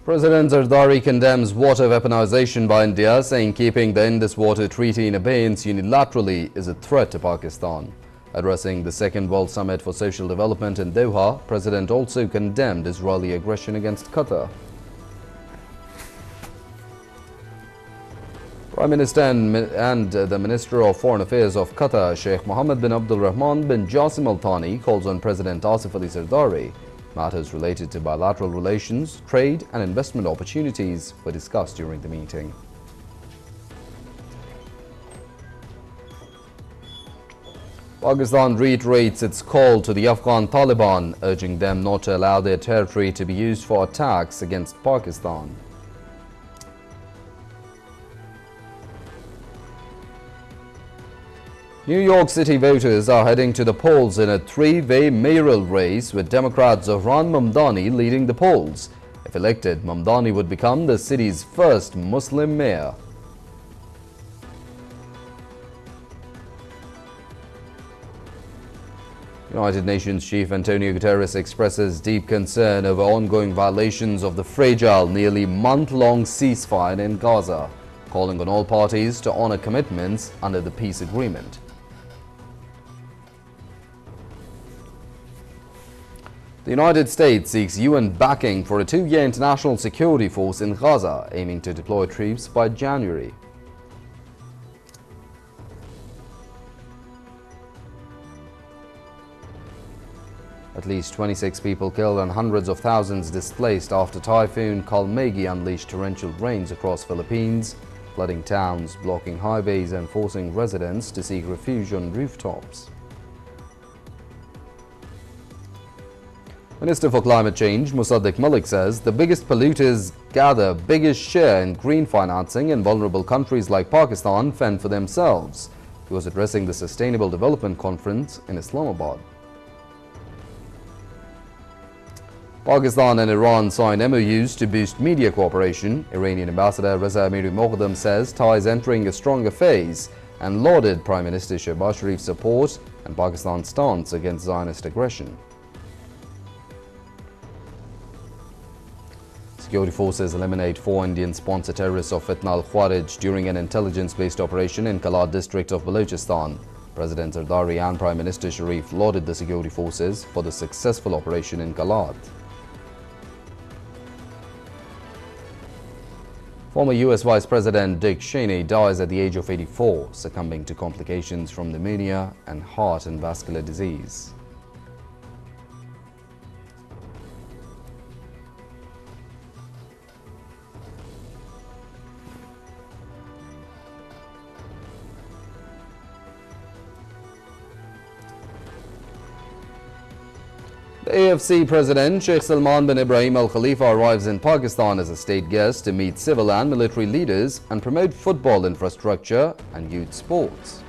President Zardari condemns water weaponization by India, saying keeping the Indus Water Treaty in abeyance unilaterally is a threat to Pakistan. Addressing the Second World Summit for Social Development in Doha, President also condemned Israeli aggression against Qatar. Prime Minister and the Minister of Foreign Affairs of Qatar, Sheikh Mohammed bin Abdul Rahman bin Jassim Al Thani, calls on President Asif Ali Zardari. Matters related to bilateral relations, trade and investment opportunities were discussed during the meeting. Pakistan reiterates its call to the Afghan Taliban, urging them not to allow their territory to be used for attacks against Pakistan. New York City voters are heading to the polls in a three-way mayoral race, with Democrat Zohran Mamdani leading the polls. If elected, Mamdani would become the city's first Muslim mayor. United Nations Chief Antonio Guterres expresses deep concern over ongoing violations of the fragile, nearly month-long ceasefire in Gaza, calling on all parties to honor commitments under the peace agreement. The United States seeks UN backing for a two-year international security force in Gaza, aiming to deploy troops by January. At least 26 people killed and hundreds of thousands displaced after Typhoon Kalmegi unleashed torrential rains across Philippines, flooding towns, blocking highways and forcing residents to seek refuge on rooftops. Minister for Climate Change Musaddiq Malik says the biggest polluters gather biggest share in green financing, and vulnerable countries like Pakistan fend for themselves. He was addressing the Sustainable Development Conference in Islamabad. Pakistan and Iran signed MOUs to boost media cooperation. Iranian Ambassador Reza Amiri Moghaddam says ties entering a stronger phase and lauded Prime Minister Shehbaz Sharif's support and Pakistan's stance against Zionist aggression. Security forces eliminate 4 Indian-sponsored terrorists of Fitna al-Khawarij during an intelligence-based operation in Kalat district of Balochistan. President Zardari and Prime Minister Sharif lauded the security forces for the successful operation in Kalat. Former US Vice President Dick Cheney dies at the age of 84, succumbing to complications from pneumonia and heart and vascular disease. The AFC President Sheikh Salman bin Ibrahim Al Khalifa arrives in Pakistan as a state guest to meet civil and military leaders and promote football infrastructure and youth sports.